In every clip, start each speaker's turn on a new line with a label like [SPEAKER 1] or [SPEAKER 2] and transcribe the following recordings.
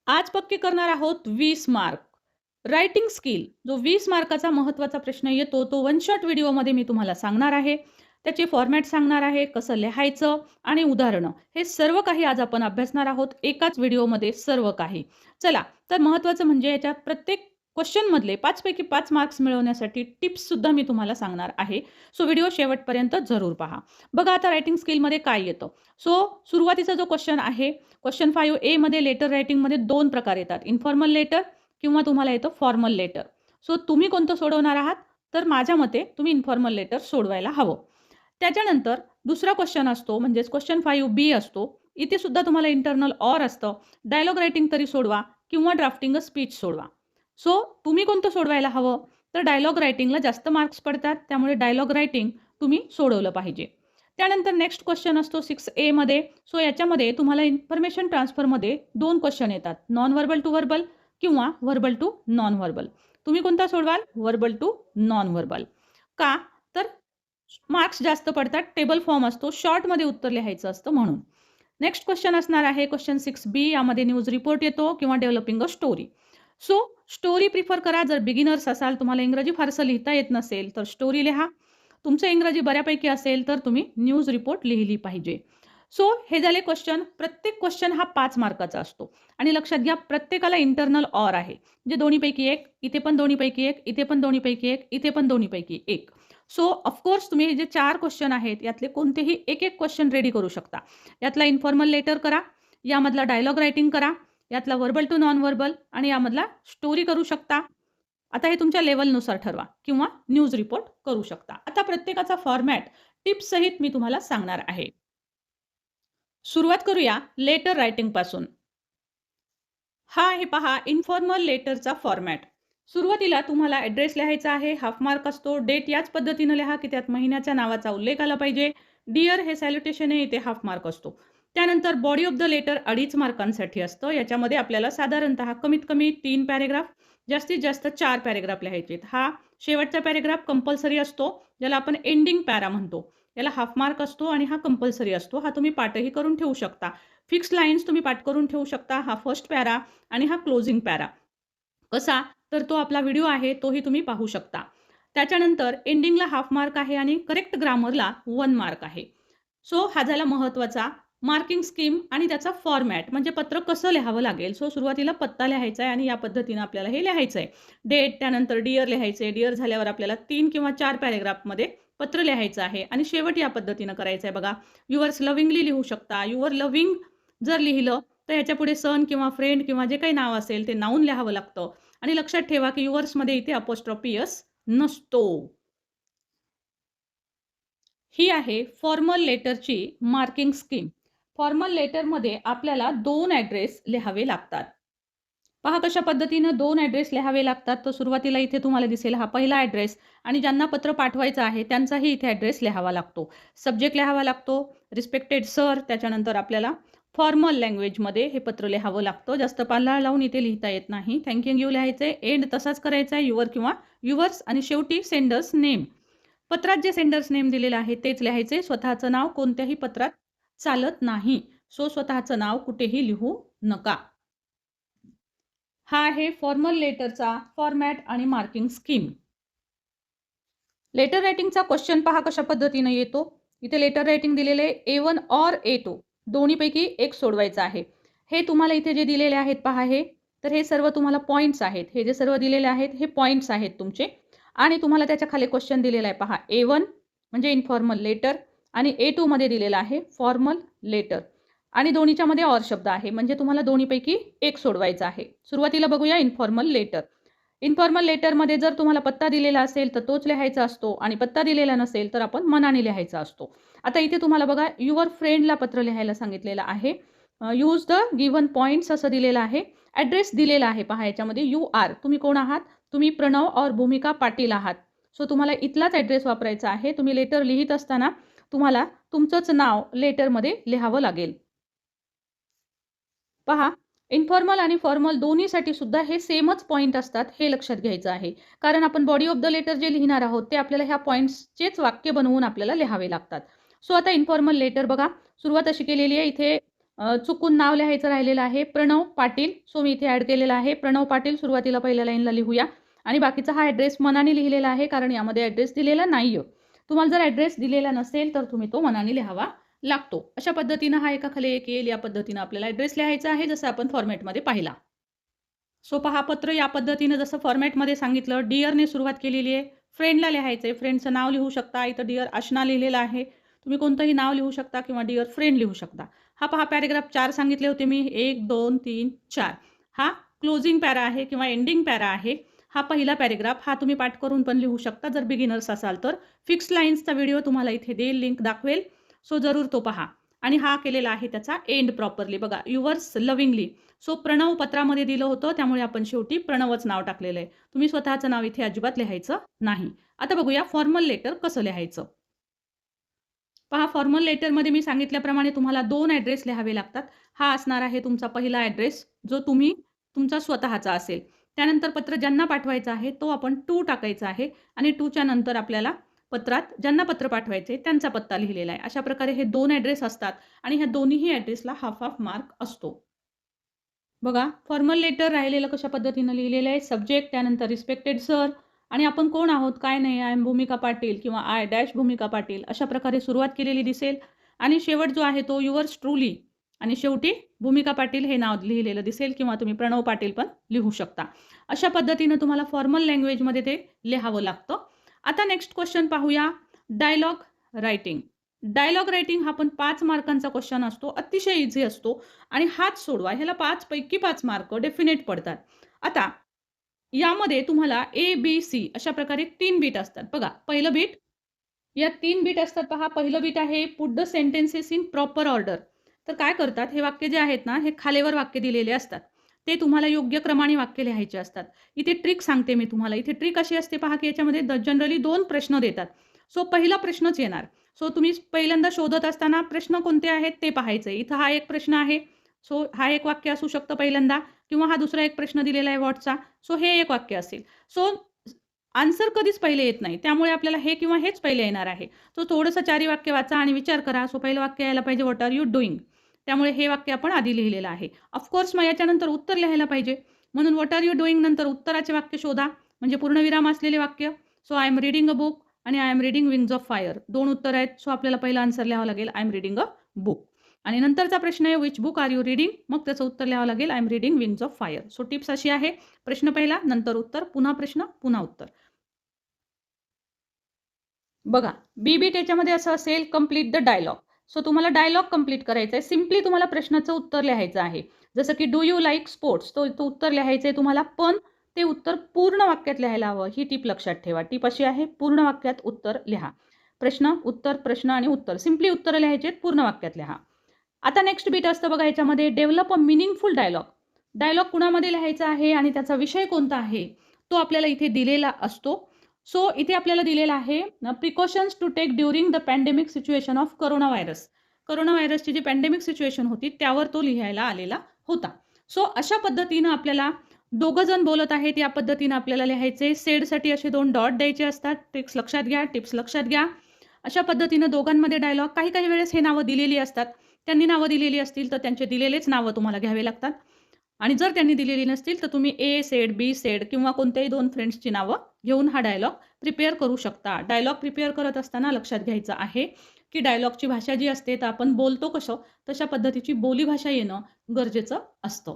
[SPEAKER 1] आज पक्के करणार आहोत 20 मार्क. रायटिंग स्किल जो 20 मार्काचा महत्त्वाचा प्रश्न येतो, तो वन शॉट व्हिडिओमध्ये मी तुम्हाला सांगणार आहे. त्याचे फॉर्मॅट सांगणार आहे, कसं लिहायचं आणि उदाहरणं. हे सर्व काही आज आपण अभ्यासणार आहोत एकाच व्हिडिओमध्ये सर्व काही. चला, तर महत्त्वाचं म्हणजे याच्यात प्रत्येक क्वेश्चनमधले 5 पैकी 5 मार्क्स मिळवण्यासाठी टिप्ससुद्धा मी तुम्हाला सांगणार आहे. सो व्हिडिओ शेवटपर्यंत जरूर पहा. बघा आता रायटिंग स्किलमध्ये काय येतं. सो सुरुवातीचा जो क्वेश्चन आहे, क्वेश्चन 5A मध्ये लेटर रायटिंगमध्ये 2 प्रकार येतात. इन्फॉर्मल लेटर किंवा तुम्हाला येतं फॉर्मल लेटर. सो तुम्ही कोणतं सोडवणार आहात? तर माझ्या मते तुम्ही इन्फॉर्मल लेटर सोडवायला हवं. त्याच्यानंतर दुसरा क्वेश्चन असतो म्हणजेच क्वेश्चन 5B असतो. इथे सुद्धा तुम्हाला इंटरनल ऑर असतं. डायलॉग रायटिंग तरी सोडवा किंवा ड्राफ्टिंग अ स्पीच सोडवा. सो तुम्ही कोणतं सोडवायला हवं? तर डायलॉग रायटिंगला जास्त मार्क्स पडतात. त्यामुळे डायलॉग रायटिंग तुम्ही सोडवलं पाहिजे. त्यानंतर नेक्स्ट क्वेश्चन असतो 6A मध्ये. सो याच्यामध्ये तुम्हाला इन्फॉर्मेशन ट्रान्सफरमध्ये 2 क्वेश्चन येतात. नॉन व्हर्बल टू व्हर्बल किंवा व्हर्बल टू नॉन व्हर्बल. तुम्ही कोणता सोडवाल? Verbal to non verbal. का? तर मार्क्स जास्त पडतात. टेबल फॉर्म असतो. शॉर्टमध्ये उत्तर लिहायचं असतं म्हणून. नेक्स्ट क्वेश्चन असणार आहे क्वेश्चन 6B. यामध्ये न्यूज रिपोर्ट येतो किंवा developing a story. So story prefer करा. जर बिगिनर्स असाल, तुम्हाला इंग्रजी फारसं लिहिता येत नसेल, तर स्टोरी लिहा. तुमचं इंग्रजी बऱ्यापैकी असेल, तर तुम्ही न्यूज रिपोर्ट लिहिली पाहिजे. सो हे झाले क्वेश्चन. प्रत्येक क्वेश्चन हा 5 मार्काचा असतो आणि लक्षात घ्या प्रत्येकाला इंटरनल ऑर आहे. म्हणजे दोन्हीपैकी एक, इथे पण दोन्हीपैकी एक, इथे पण दोन्हीपैकी एक, इथे पण दोन्हीपैकी एक. सो ऑफकोर्स तुम्ही जे 4 क्वेश्चन आहेत, यातले कोणतेही एक क्वेश्चन रेडी करू शकता. यातला इन्फॉर्मल लेटर करा, यामधला डायलॉग रायटिंग करा, यातला व्हर्बल टू नॉन व्हर्बल आणि यामधला स्टोरी करू शकता. आता हे तुमच्या लेव्हलनुसार ठरवा किंवा न्यूज रिपोर्ट करू शकता. आता प्रत्येकाचा फॉर्मॅट टिप्स सहित मी तुम्हाला सांगणार आहे. सुरुवात करूया लेटर रायटिंग पासून. हा आहे पहा इन्फॉर्मल लेटरचा फॉर्मॅट. सुरुवातीला तुम्हाला ॲड्रेस लिहायचा आहे. हाफ मार्क असतो. डेट याच पद्धतीनं लिहा की त्यात महिन्याच्या नावाचा उल्लेख आला पाहिजे. डिअर हे सॅल्युटेशन आहे, इथे हाफ मार्क असतो. त्यानंतर बॉडी ऑफ द लेटर 2.5 मार्कांसाठी असतं. याच्यामध्ये आपल्याला साधारणतः कमीत कमी 3 पॅरेग्राफ, जास्तीत जास्त 4 पॅरेग्राफ लिहायचे आहेत. हा शेवटचा पॅरेग्राफ कंपल्सरी असतो, ज्याला आपण एंडिंग पॅरा म्हणतो. याला हाफ मार्क असतो आणि हा कंपल्सरी असतो. हा तुम्ही पाठही करून ठेवू शकता. फिक्स लाईन्स तुम्ही पाठ करून ठेवू शकता. हा फर्स्ट पॅरा आणि हा क्लोजिंग पॅरा. कसा? तर तो आपला व्हिडिओ आहे, तोही तुम्ही पाहू शकता. त्याच्यानंतर एंडिंगला हाफ मार्क आहे आणि करेक्ट ग्रामरला 1 मार्क आहे. सो हा झाला महत्त्वाचा मार्किंग स्कीम आणि त्याचा फॉर्मॅट म्हणजे पत्र कसं लिहावं लागेल. सो सुरुवातीला पत्ता लिहायचा आहे आणि या पद्धतीनं आपल्याला हे लिहायचं आहे. डेट, त्यानंतर डिअर लिहायचं आहे. डिअर झाल्यावर आपल्याला 3 किंवा 4 पॅरेग्राफमध्ये पत्र लिहायचं आहे आणि शेवट या पद्धतीनं करायचं आहे बघा. युअर्स लव्हिंगली लिहू शकता. युअर लव्हिंग जर लिहिलं तर ह्याच्यापुढे सन किंवा फ्रेंड किंवा जे काही नाव असेल ते नाऊन लिहावं लागतं आणि लक्षात ठेवा की युअर्समध्ये इथे अपोस्ट्रॉफी एस नसतो. ही आहे फॉर्मल लेटरची मार्किंग स्कीम. फॉर्मल लेटरमध्ये आपल्याला 2 ॲड्रेस लिहावे लागतात. पहा कशा पद्धतीनं 2 ॲड्रेस लिहावे लागतात. तर सुरुवातीला इथे तुम्हाला दिसेल हा पहिला ॲड्रेस आणि ज्यांना पत्र पाठवायचं आहे त्यांचाही इथे ॲड्रेस लिहावा लागतो. सब्जेक्ट लिहावा लागतो, रिस्पेक्टेड सर. त्याच्यानंतर आपल्याला फॉर्मल लँग्वेजमध्ये हे पत्र लिहावं लागतं. जास्त पाल्हाळ लावून इथे लिहिता येत नाही. थँकिंग यू लिहायचं आहे. एंड तसाच करायचा आहे, युअर किंवा युअर्स आणि शेवटी सेंडर्स नेम. पत्रात जे सेंडर्स नेम दिलेलं आहे तेच लिहायचे. स्वतःचं नाव कोणत्याही पत्रात चालत नाही. सो स्वतःचं नाव कुठेही लिहू नका. हा आहे फॉर्मल लेटरचा फॉर्मॅट आणि मार्किंग स्कीम. लेटर रायटिंगचा क्वेश्चन पहा कशा पद्धतीनं येतो. इथे लेटर रायटिंग दिलेले A1 और A2 दोन्हीपैकी एक सोडवायचं आहे. हे तुम्हाला इथे जे दिलेले आहेत पहा हे, तर हे सर्व तुम्हाला पॉईंट्स आहेत. हे जे सर्व दिलेले आहेत हे पॉईंट्स आहेत तुमचे आणि तुम्हाला त्याच्या खाली क्वेश्चन दिलेला आहे पहा. A1 म्हणजे इन्फॉर्मल लेटर आणि A2 मध्ये दिलेला आहे फॉर्मल लेटर आणि दोन्हीच्यामध्ये ऑर शब्द आहे म्हणजे तुम्हाला दोन्हीपैकी एक सोडवायचं आहे. सुरुवातीला बघूया इन्फॉर्मल लेटर. इन्फॉर्मल लेटरमध्ये जर तुम्हाला पत्ता दिलेला असेल तर तोच लिहायचा असतो आणि पत्ता दिलेला नसेल तर आपण मनाने लिहायचा असतो. आता इथे तुम्हाला बघा युअर फ्रेंडला पत्र लिहायला सांगितलेलं आहे. यूज द गिव्हन पॉईंट्स असं दिलेलं आहे. ॲड्रेस दिलेला आहे पहा याच्यामध्ये. यू आर तुम्ही कोण आहात? तुम्ही प्रणव और भूमिका पाटील आहात. सो तुम्हाला इथलाच ॲड्रेस वापरायचा आहे. तुम्ही लेटर लिहित असताना तुम्हाला तुमचंच नाव लेटरमध्ये लिहावं लागेल. पहा इन्फॉर्मल आणि फॉर्मल दोन्हीसाठी सुद्धा हे सेमच पॉईंट असतात हे लक्षात घ्यायचं आहे. कारण आपण बॉडी ऑफ द लेटर जे लिहिणार आहोत ते आपल्याला ह्या पॉईंट्सचेच वाक्य बनवून आपल्याला लिहावे लागतात. सो आता इन्फॉर्मल लेटर बघा सुरुवात अशी केलेली आहे. इथे चुकून नाव लिहायचं राहिलेलं आहे. प्रणव पाटील. सो मी इथे ॲड केलेलं आहे. प्रणव पाटील सुरुवातीला पहिल्या लाईनला लिहूया आणि बाकीचा हा ॲड्रेस मनाने लिहिलेला आहे, कारण यामध्ये ॲड्रेस दिलेला नाही आहे. तुम्हाला जर ॲड्रेस दिलेला नसेल तर तुम्ही तो मनाने लिहावा लागतो. अशा पद्धतीनं हा एकाखाली एक येईल. या पद्धतीनं आपल्याला ॲड्रेस लिहायचा आहे, जसं आपण फॉर्मॅटमध्ये पाहिला. सो पहा, पत्र या पद्धतीनं जसं फॉर्मॅटमध्ये सांगितलं, डिअरने सुरुवात केलेली आहे. फ्रेंडला लिहायचं आहे. फ्रेंडचं नाव लिहू शकता. इथं डिअर आशना लिहिलेलं आहे. तुम्ही कोणतंही नाव लिहू शकता किंवा डिअर फ्रेंड लिहू शकता. हा पहा, पॅराग्राफ 4 सांगितले होते मी. 1, 2, 3, 4. हा क्लोजिंग पॅरा आहे किंवा एंडिंग पॅरा आहे. हा पहिला पॅराग्राफ. हा तुम्ही पाठ करून पण लिहू शकता जर बिगिनर्स असाल तर. फिक्स लाईन्सचा व्हिडिओ तुम्हाला इथे देईल, लिंक दाखवेल. सो जरूर तो पहा. आणि हा केलेला आहे त्याचा एंड प्रॉपरली. बघा, युअर्स लव्हिंगली. सो प्रणव पत्रामध्ये दिलं होतं, त्यामुळे आपण शेवटी प्रणवच नाव टाकलेलं आहे. तुम्ही स्वतःचं नाव इथे अजिबात लिहायचं नाही. आता बघूया फॉर्मल लेटर कसं लिहायचं. पहा, फॉर्मल लेटरमध्ये मी सांगितल्याप्रमाणे तुम्हाला 2 ॲड्रेस लिहावे लागतात. हा असणार आहे तुमचा पहिला ॲड्रेस, जो तुम्ही तुमचा स्वतःचा असेल. त्यानंतर पत्र ज्यांना पाठवायचं आहे तो आपण टू टाकायचा आहे आणि टूच्या नंतर आपल्याला पत्रात ज्यांना पत्र पाठवायचे त्यांचा पत्ता लिहिलेला आहे. अशा प्रकारे हे 2 ॲड्रेस असतात आणि ह्या दोन्हीही ॲड्रेसला हाफ हाफ मार्क असतो. बघा, फॉर्मल लेटर राहिलेलं कशा पद्धतीनं लिहिलेलं आहे. सब्जेक्ट, त्यानंतर रिस्पेक्टेड सर आणि आपण कोण आहोत, काय नाही, आय एम भूमिका पाटील किंवा आय डॅश भूमिका पाटील अशा प्रकारे सुरुवात केलेली दिसेल. आणि शेवट जो आहे तो युअर्स ट्रूली आणि शेवटी भूमिका पाटील हे नाव लिहिलेलं दिसेल किंवा तुम्ही प्रणव पाटील पण लिहू शकता. अशा पद्धतीनं तुम्हाला फॉर्मल लँग्वेजमध्ये ते लिहावं लागतं. आता नेक्स्ट क्वेश्चन पाहूया. Dialogue writing. डायलॉग रायटिंग हा पण 5 मार्कांचा क्वेश्चन असतो. अतिशय इझी असतो आणि हाच सोडवा. ह्याला 5 पैकी 5 मार्क डेफिनेट पडतात. आता यामध्ये तुम्हाला A-B-C अशा प्रकारे 3 बीट असतात. बघा, पहिलं बीट, या 3 बीट असतात पहा. पहिलं बीट आहे put the sentences in proper order. तर काय करतात, हे वाक्य जे आहेत ना, हे खालीवर वाक्य दिलेले असतात. ते तुम्हाला योग्य क्रमाने वाक्य लिहायचे असतात. इथे ट्रिक सांगते मी तुम्हाला. इथे ट्रिक अशी असते पहा, की याच्यामध्ये जनरली 2 प्रश्न देतात. सो पहिला प्रश्नच येणार. सो तुम्ही पहिल्यांदा शोधत असताना प्रश्न कोणते आहेत ते पाहायचे. इथं हा एक प्रश्न आहे. सो हा एक वाक्य असू शकतं पहिल्यांदा किंवा हा दुसरा एक प्रश्न दिलेला आहे व्हॉटचा. सो हे एक वाक्य असेल. सो आन्सर कधीच पहिले येत नाही. त्यामुळे आपल्याला हे किंवा हेच पहिले येणार आहे. सो थोडंसं 4ही वाक्य वाचा आणि विचार करा. सो पहिलं वाक्य यायला पाहिजे, व्हॉट आर यू डुईंग? त्यामुळे हे वाक्य आपण आधी लिहिलेलं आहे. ऑफकोर्स मग याच्यानंतर उत्तर लिहायला पाहिजे. म्हणून व्हॉट आर यू डुईंग नंतर उत्तराचे वाक्य शोधा, म्हणजे पूर्णविराम असलेले वाक्य. So I am reading a book आणि I am reading Wings of Fire. 2 उत्तर आहेत. सो आपल्याला पहिला आन्सर लिहावा लागेल, I am reading a book. आणि नंतरचा प्रश्न आहे, which book are you reading? मग त्याचं उत्तर लिहावं लागेल, I am reading Wings of Fire. So tips अशी आहे, प्रश्न पहिला, नंतर उत्तर, पुन्हा प्रश्न, पुन्हा उत्तर. बघा, बी-बीट याच्यामध्ये असं असेल, कंप्लीट द डायलॉग. सो तुम्हाला डायलॉग कंप्लीट करायचा आहे. सिम्पली तुम्हाला प्रश्नाचं उत्तर लिहायचं आहे. जसं की डू यू लाईक स्पोर्ट्स? तो उत्तर लिहायचं आहे तुम्हाला, पण ते उत्तर पूर्ण वाक्यात लिहायला हवं. ही टीप लक्षात ठेवा. टीप अशी आहे, पूर्ण वाक्यात उत्तर लिहा. प्रश्न, उत्तर, प्रश्न आणि उत्तर. सिम्पली उत्तरं लिहायची आहेत, पूर्ण वाक्यात लिहा. आता नेक्स्ट बीट असतं बघा याच्यामध्ये, develop a meaningful dialogue. Dialogue कुणामध्ये लिहायचा आहे आणि त्याचा विषय कोणता आहे तो आपल्याला इथे दिलेला असतो. सो इथे आपल्याला दिलेला आहे, precautions to take during the pandemic situation of corona virus. Corona व्हायरसची जी पॅन्डेमिक सिच्युएशन होती त्यावर तो लिहायला आलेला होता. सो अशा पद्धतीनं आपल्याला दोघं जण बोलत आहेत या पद्धतीनं आपल्याला लिहायचे. सेडसाठी असे 2 डॉट द्यायचे असतात. ट्रिक्स लक्षात घ्या, टिप्स लक्षात घ्या. अशा पद्धतीनं दोघांमध्ये डायलॉग. काही काही वेळेस हे नावं दिलेली असतात. त्यांनी नावं दिलेली असतील तर त्यांचे दिलेलेच नावं तुम्हाला घ्यावे लागतात. आणि जर त्यांनी दिलेली नसतील तर तुम्ही ए सेड, बी सेड किंवा कोणत्याही 2 फ्रेंड्सची नावं घेऊन हा डायलॉग प्रिपेअर करू शकता. डायलॉग प्रिपेअर करत असताना लक्षात घ्यायचं आहे की डायलॉगची भाषा जी असते तर आपण बोलतो कसं तशा पद्धतीची बोलीभाषा येणं गरजेचं असतं.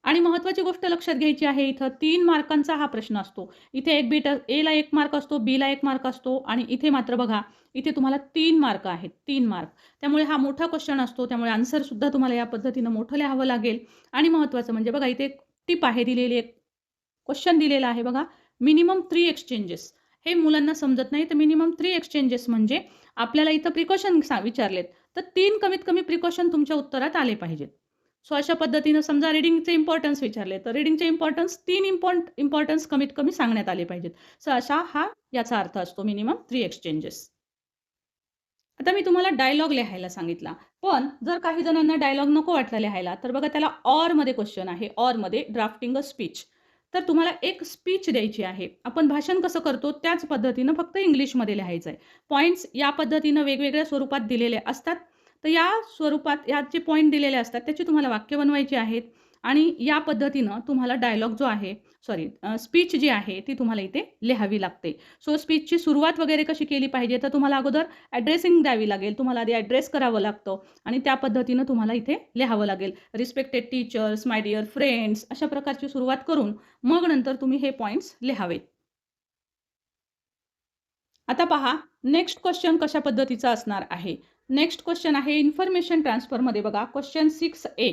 [SPEAKER 1] आणि महत्त्वाची गोष्ट लक्षात घ्यायची आहे, इथं 3 मार्कांचा हा प्रश्न असतो. इथे एक बीट एला 1 मार्क असतो, बीला 1 मार्क असतो आणि इथे मात्र बघा, इथे तुम्हाला 3 मार्क आहेत. 3 मार्क. त्यामुळे हा मोठा क्वेश्चन असतो. त्यामुळे आन्सर सुद्धा तुम्हाला या पद्धतीनं मोठं लिहावं लागेल. आणि महत्त्वाचं म्हणजे बघा, इथे एक टिप आहे दिलेली, एक क्वेश्चन दिलेला आहे बघा, मिनिमम 3 एक्सचेंजेस. हे मुलांना समजत नाही. तर मिनिमम 3 एक्सचेंजेस म्हणजे आपल्याला इथं प्रिकॉशन विचारलेत तर 3 कमीत कमी प्रिकॉशन तुमच्या उत्तरात आले पाहिजेत. सो अशा पद्धतीनं समजा रीडिंगचे इम्पॉर्टन्स विचारले तर रीडिंगचे इम्पॉर्टन्स 3 इम्पॉर्टन्स कमीत कमी सांगण्यात आले पाहिजेत. सो अशा हा याचा अर्थ असतो मिनिमम 3 एक्सचेंजेस. आता मी तुम्हाला डायलॉग लिहायला सांगितला. पण जर काही जणांना डायलॉग नको वाटला लिहायला तर बघा त्याला ऑरमध्ये क्वेश्चन आहे. ऑरमध्ये ड्राफ्टिंग अ स्पीच. तर तुम्हाला एक स्पीच द्यायची आहे. आपण भाषण कसं करतो त्याच पद्धतीनं फक्त इंग्लिशमध्ये लिहायचं आहे. पॉइंट्स या पद्धतीनं वेगवेगळ्या स्वरूपात दिलेले असतात. तर या स्वरूपात यात जे पॉइंट दिलेले असतात त्याची तुम्हाला वाक्य बनवायची आहेत आणि या पद्धतीनं तुम्हाला डायलॉग जो आहे स्पीच जी आहे ती तुम्हाला इथे लिहावी लागते. सो स्पीचची सुरुवात वगैरे कशी केली पाहिजे तर तुम्हाला अगोदर ॲड्रेसिंग द्यावी लागेल. तुम्हाला आधी ॲड्रेस करावं लागतं आणि त्या पद्धतीनं तुम्हाला इथे लिहावं लागेल. Respected teachers, my dear friends अशा प्रकारची सुरुवात करून मग नंतर तुम्ही हे पॉइंट्स लिहावेत. आता पहा नेक्स्ट क्वेश्चन कशा पद्धतीचा असणार आहे. नेक्स्ट क्वेश्चन आहे इन्फॉर्मेशन ट्रान्सफरमध्ये बघा क्वेश्चन 6A.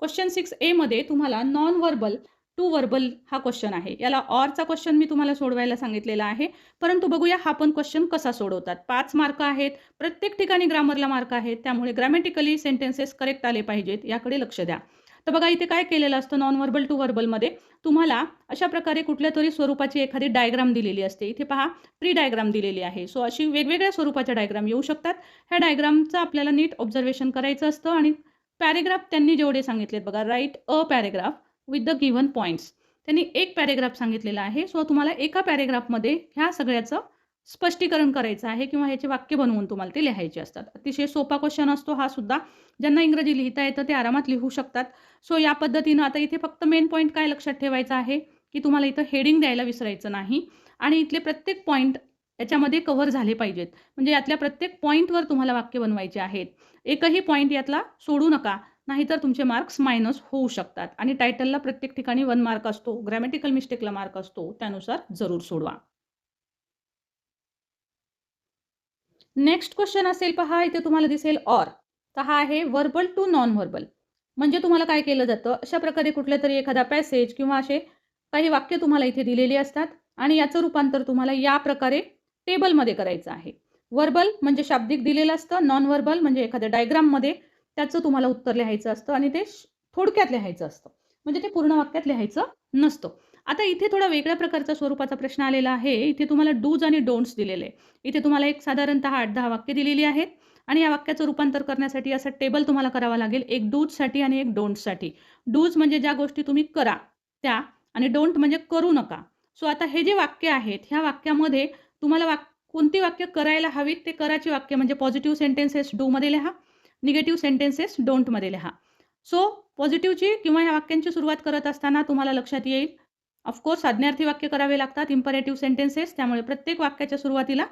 [SPEAKER 1] क्वेश्चन 6A मध्ये तुम्हाला नॉन व्हर्बल टू व्हर्बल हा क्वेश्चन आहे. याला ऑरचा क्वेश्चन मी तुम्हाला सोडवायला सांगितलेला आहे. परंतु बघूया हा पण क्वेश्चन कसा सोडवतात. 5 मार्क आहेत. प्रत्येक ठिकाणी ग्रामरला मार्क आहेत. त्यामुळे ग्रॅमॅटिकली सेंटेन्सेस करेक्ट आले पाहिजेत याकडे लक्ष द्या. तर बघा इथे काय केलेलं असतं नॉन व्हर्बल टू व्हर्बलमध्ये तुम्हाला अशा प्रकारे कुठल्यातरी स्वरूपाची एखादी डायग्राम दिलेली असते. इथे पहा ट्री डायग्राम दिलेली आहे. सो अशी वेगवेगळ्या स्वरूपाच्या डायग्राम येऊ शकतात. ह्या डायग्रामचं आपल्याला नीट ऑब्झर्वेशन करायचं असतं आणि पॅरेग्राफ त्यांनी जेवढे सांगितलेत बघा right a paragraph with the given points. त्यांनी एक पॅरेग्राफ सांगितलेला आहे. सो तुम्हाला एका पॅरेग्राफमध्ये ह्या सगळ्याचं स्पष्टीकरण करायचं आहे किंवा ह्याचे वाक्य बनवून तुम्हाला ते लिहायचे असतात. अतिशय सोपा क्वेश्चन असतो हा सुद्धा. ज्यांना इंग्रजी लिहिता येतं ते आरामात लिहू शकतात. सो या पद्धतीनं आता इथे फक्त मेन पॉईंट काय लक्षात ठेवायचा आहे की तुम्हाला इथं हेडिंग द्यायला विसरायचं नाही आणि इथले प्रत्येक पॉईंट याच्यामध्ये कव्हर झाले पाहिजेत. म्हणजे यातल्या प्रत्येक पॉईंटवर तुम्हाला वाक्य बनवायचे आहेत. एकही पॉईंट यातला सोडू नका, नाहीतर तुमचे मार्क्स मायनस होऊ शकतात. आणि टायटलला प्रत्येक ठिकाणी 1 मार्क असतो, ग्रॅमॅटिकल मिस्टेकला मार्क असतो, त्यानुसार जरूर सोडवा. नेक्स्ट क्वेश्चन असेल पहा इथे तुम्हाला दिसेल ऑर. तर हा आहे व्हर्बल टू नॉन व्हर्बल. म्हणजे तुम्हाला काय केलं जातं अशा प्रकारे कुठल्या तरी एखादा पॅसेज किंवा असे काही वाक्य तुम्हाला इथे दिलेली असतात आणि याचं रूपांतर तुम्हाला या प्रकारे टेबलमध्ये करायचं आहे. व्हर्बल म्हणजे शाब्दिक दिलेलं असतं, नॉन व्हर्बल म्हणजे एखाद्या डायग्राममध्ये त्याचं तुम्हाला उत्तर लिहायचं असतं आणि ते थोडक्यात लिहायचं असतं. म्हणजे ते पूर्ण वाक्यात लिहायचं नसतं. आता इथे थोडा वेगळ्या प्रकारचा स्वरूपाचा प्रश्न आलेला आहे. इथे तुम्हाला डूज आणि डोंट्स दिलेले आहे. इथे तुम्हाला एक साधारणतः 8-10 वाक्य दिलेली आहेत आणि या वाक्याचं रूपांतर करण्यासाठी असं टेबल तुम्हाला करावा लागेल. एक डूजसाठी आणि एक डोंट्ससाठी. डूज म्हणजे ज्या गोष्टी तुम्ही करा त्या आणि डोंट म्हणजे करू नका. सो आता हे जे वाक्य आहेत ह्या वाक्यामध्ये तुम्हाला कोणती वाक्य करायला हवीत ते कराची वाक्य म्हणजे पॉझिटिव्ह सेंटेन्सेस डूमध्ये लिहा, निगेटिव्ह सेंटेन्सेस डोंटमध्ये लिहा. सो पॉझिटिव्हची किंवा ह्या वाक्यांची सुरुवात करत असताना तुम्हाला लक्षात येईल ऑफकोर्स आज्ञार्थी वाक्य करावे लागतात, इम्परेटिव्ह सेंटेन्सेस. त्यामुळे प्रत्येक वाक्याच्या सुरुवातीला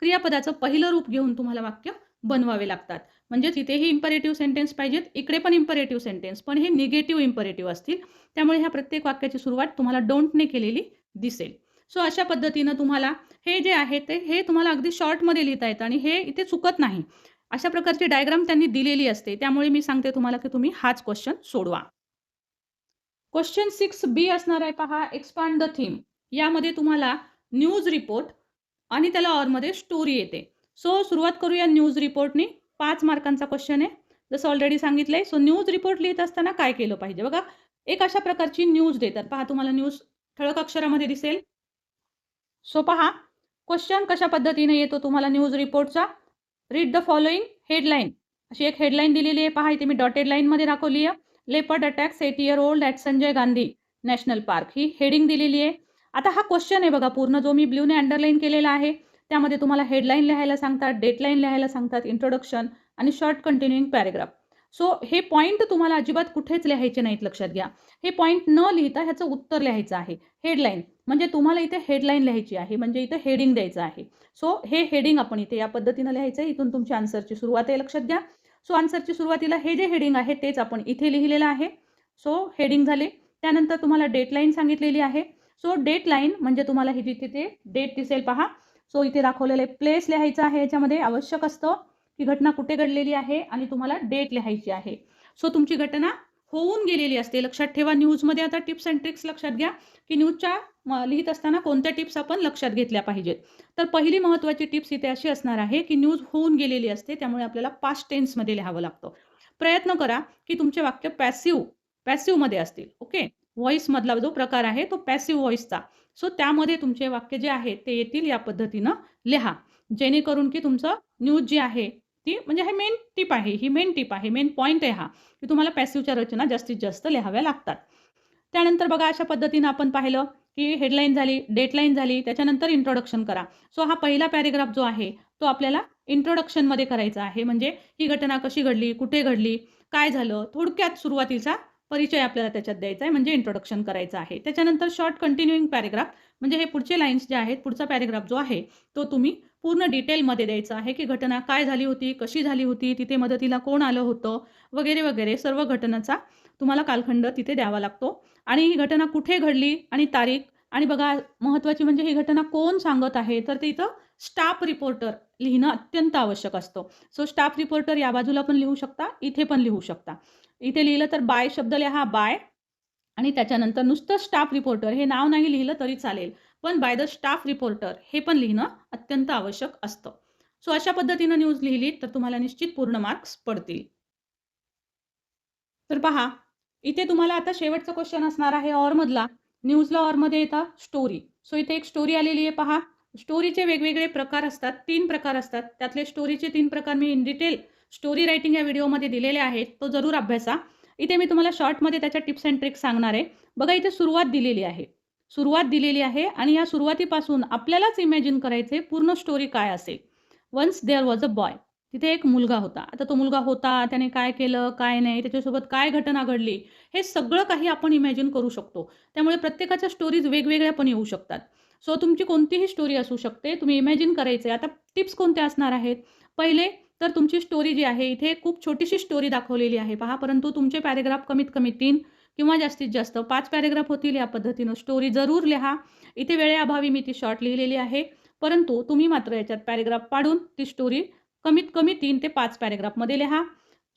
[SPEAKER 1] क्रियापदाचं पहिलं रूप घेऊन तुम्हाला वाक्य बनवावे लागतात. म्हणजेच इथेही इम्परेटिव्ह सेंटेन्स पाहिजेत, इकडे पण इम्परेटिव्ह सेंटेन्स, पण हे निगेटिव्ह इम्परेटिव्ह असतील. त्यामुळे ह्या प्रत्येक वाक्याची सुरुवात तुम्हाला डोंटने केलेली दिसेल. सो अशा पद्धतीनं तुम्हाला हे जे आहे ते हे तुम्हाला अगदी शॉर्टमध्ये लिहिता येतं आणि हे इथे चुकत नाही. अशा प्रकारची डायग्राम त्यांनी दिलेली असते. त्यामुळे मी सांगते तुम्हाला की तुम्ही हाच क्वेश्चन सोडवा. क्वेश्चन 6B असणार आहे पहा एक्सपांड द थीम. यामध्ये तुम्हाला न्यूज रिपोर्ट आणि त्याला ऑरमध्ये स्टोरी येते. सो सुरुवात करूया न्यूज रिपोर्टनी. 5 मार्कांचा क्वेश्चन आहे जसं ऑलरेडी सांगितलंय. सो न्यूज रिपोर्ट लिहित असताना काय केलं पाहिजे बघा. एक अशा प्रकारची न्यूज देतात पहा तुम्हाला न्यूज ठळक अक्षरामध्ये दिसेल. सो पहा क्वेश्चन कशा पद्धतीने येतो तुम्हाला न्यूज रिपोर्टचा. Read the following headline. अशी एक हेडलाईन दिलेली आहे पहा इथे मी डॉटेड लाईनमध्ये दाखवली आहे. Leopard attacks 8 year old at Sanjay Gandhi national park he heading दिलेली आहे. आता हा क्वेश्चन आहे बघा पूर्ण जो मी ब्ल्यूने अंडरलाईन केलेला आहे. त्यामध्ये तुम्हाला हेडलाईन लिहायला सांगतात, डेटलाईन लिहायला सांगतात, इंट्रोडक्शन आणि शॉर्ट कंटिन्युइंग पॅरेग्राफ. सो हे पॉईंट तुम्हाला अजिबात कुठेच लिहायचे नाहीत लक्षात घ्या. हे पॉईंट न लिहिता ह्याचं उत्तर लिहायचं आहे. हेडलाईन म्हणजे तुम्हाला इथे हेडलाईन लिहायची आहे म्हणजे इथे हेडिंग द्यायचं आहे. सो हे हेडिंग आपण इथे या पद्धतीनं लिहायचं आहे. इथून तुमच्या आन्सरची सुरुवात आहे लक्षात घ्या. सो आन्सरची सुरुवातीला हे जे हेडिंग आहे तेच आपण इथे लिहिलेलं आहे. सो हेडिंग झाले. त्यानंतर तुम्हाला डेटलाईन सांगितलेली आहे. सो डेटलाईन म्हणजे तुम्हाला ही जिथे ते डेट दिसेल पहा. सो इथे दाखवलेले प्लेस लिहायचं आहे. याच्यामध्ये आवश्यक असतं की घटना कुठे घडलेली आहे आणि तुम्हाला डेट लिहायची आहे. सो तुमची घटना होऊन गेलेली असते. लक्षात ठेवा न्यूजमध्ये आता टिप्स अँड ट्रिक्स लक्षात घ्या की न्यूजच्या लिहित असताना कोणत्या टिप्स आपण लक्षात घेतल्या पाहिजेत. तर पहिली महत्त्वाची टिप्स इथे अशी असणार आहे की न्यूज होऊन गेलेली असते त्यामुळे आपल्याला पास्ट टेन्समध्ये लिहावं लागतं. प्रयत्न करा की तुमचे वाक्य पॅसिव्हमध्ये असतील. ओके. व्हॉईसमधला जो प्रकार आहे तो पॅसिव्ह व्हॉईसचा. सो त्यामध्ये तुमचे वाक्य जे आहे ते येतील या पद्धतीनं लिहा. जेणेकरून की तुमचं न्यूज जी आहे ती म्हणजे हे मेन टिप आहे, ही मेन टिप आहे, मेन पॉईंट आहे हा की तुम्हाला पॅसिव्हच्या रचना जास्तीत जास्त लिहाव्या लागतात. त्यानंतर बघा अशा पद्धतीनं आपण पाहिलं की हेडलाईन झाली, डेटलाईन झाली, त्याच्यानंतर इंट्रोडक्शन करा. सो हा पहिला पॅरेग्राफ जो आहे तो आपल्याला इंट्रोडक्शनमध्ये करायचा आहे. म्हणजे ही घटना कशी घडली, कुठे घडली, काय झालं, थोडक्यात सुरुवातीचा परिचय आपल्याला त्याच्यात द्यायचा आहे, म्हणजे इंट्रोडक्शन करायचं आहे. त्याच्यानंतर शॉर्ट कंटिन्यूइंग पॅराग्राफ, म्हणजे हे पुढचे लाईन्स जे आहेत, पुढचा पॅराग्राफ जो आहे तो तुम्ही पूर्ण डिटेलमध्ये द्यायचा आहे, की घटना काय झाली होती, कशी झाली होती, तिथे मदतीला कोण आलं होतं, वगैरे वगैरे सर्व घटनाचा तुम्हाला कालखंड तिथे द्यावा लागतो. आणि ही घटना कुठे घडली आणि तारीख. आणि बघा, महत्त्वाची म्हणजे ही घटना कोण सांगत आहे, तर ते इथं स्टाफ रिपोर्टर लिहिणं अत्यंत आवश्यक असतं. सो स्टाफ रिपोर्टर या बाजूला पण लिहू शकता, इथे पण लिहू शकता. इथे लिहिलं तर बाय शब्द लिहा, बाय. आणि त्याच्यानंतर नुसतं स्टाफ रिपोर्टर हे नाव नाही लिहिलं तरी चालेल, पण बाय द स्टाफ रिपोर्टर हे पण लिहिणं अत्यंत आवश्यक असतं. सो अशा पद्धतीनं न्यूज लिहिली तर तुम्हाला निश्चित पूर्ण मार्क्स पडतील. तर पहा, इथे तुम्हाला आता शेवटचा क्वेश्चन असणार आहे ऑरमधला. न्यूजला ऑरमध्ये येतं स्टोरी. सो इथे एक स्टोरी आलेली आहे पहा. स्टोरीचे वेगवेगळे प्रकार असतात, 3 प्रकार असतात. त्यातले स्टोरीचे 3 प्रकार मी इन डिटेल स्टोरी रायटिंग या व्हिडिओमध्ये दिलेले आहेत. तो जरूर अभ्यासा. इथे मी तुम्हाला शॉर्टमध्ये त्याच्या टिप्स अँड ट्रिक्स सांगणार आहे. बघा, इथे सुरुवात दिलेली आहे. सुरुवात दिलेली आहे आणि या सुरुवातीपासून आपल्यालाच इमॅजिन करायचे पूर्ण स्टोरी काय असेल. Once there was a boy. तिथे एक मुलगा होता. आता तो मुलगा होता, त्याने काय केलं, काय नाही, त्याच्यासोबत काय घटना घडली, हे सगळं काही आपण इमॅजिन करू शकतो. त्यामुळे प्रत्येकाच्या स्टोरीज वेगवेगळ्या पण येऊ शकतात. सो तुमची कोणतीही स्टोरी असू शकते. तुम्ही इमॅजिन करायचं आहे. आता टिप्स कोणत्या असणार आहेत? पहिले तर तुमची स्टोरी जी आहे, इथे खूप छोटीशी स्टोरी दाखवलेली आहे पहा, परंतु तुमचे पॅराग्राफ कमीत कमी 3 किंवा जास्तीत जास्त 5 पॅराग्राफ होतील. या पद्धतीनं स्टोरी जरूर लिहा. इथे वेळेअभावी मी ती शॉर्ट लिहिलेली आहे. परंतु तुम्ही मात्र याच्यात पॅराग्राफ पाडून ती स्टोरी कमीत कमी 3 ते 5 पॅराग्राफमध्ये लिहा.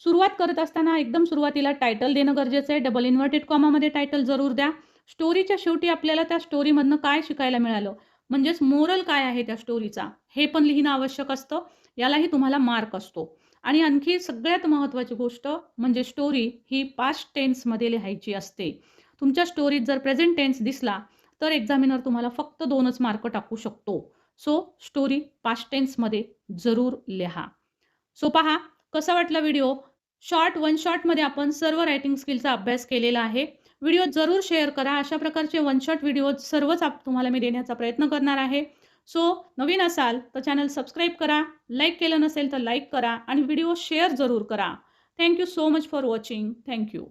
[SPEAKER 1] सुरुवात करत असताना एकदम सुरुवातीला टायटल देणं गरजेचं आहे. डबल इन्व्हर्टेड कॉमामध्ये टायटल जरूर द्या. स्टोरीच्या शेवटी आपल्याला त्या स्टोरीमधनं काय शिकायला मिळालं, म्हणजेच मोरल काय आहे त्या स्टोरीचा, हे पण लिहिणं आवश्यक असतं. यालाही तुम्हाला मार्क असतो. आणि आणखी सगळ्यात महत्त्वाची गोष्ट म्हणजे स्टोरी ही पास्ट टेन्समध्ये लिहायची असते. तुमच्या स्टोरीत जर प्रेझेंट टेन्स दिसला तर एक्झामिनर तुम्हाला फक्त 2च मार्क टाकू शकतो. सो स्टोरी पास्ट टेन्समध्ये जरूर लिहा. सो पहा, कसा वाटला व्हिडिओ. वन शॉटमध्ये आपण सर्व रायटिंग स्किलचा अभ्यास केलेला आहे. व्हिडिओ जरूर शेअर करा. अशा प्रकारचे वन शॉट व्हिडिओ सर्वच तुम्हाला मी देण्याचा प्रयत्न करणार आहे. सो नवीन असाल तर चॅनल सबस्क्राईब करा, लाईक केलं नसेल तर लाईक करा आणि व्हिडिओ शेअर जरूर करा. Thank you so much for watching. Thank you.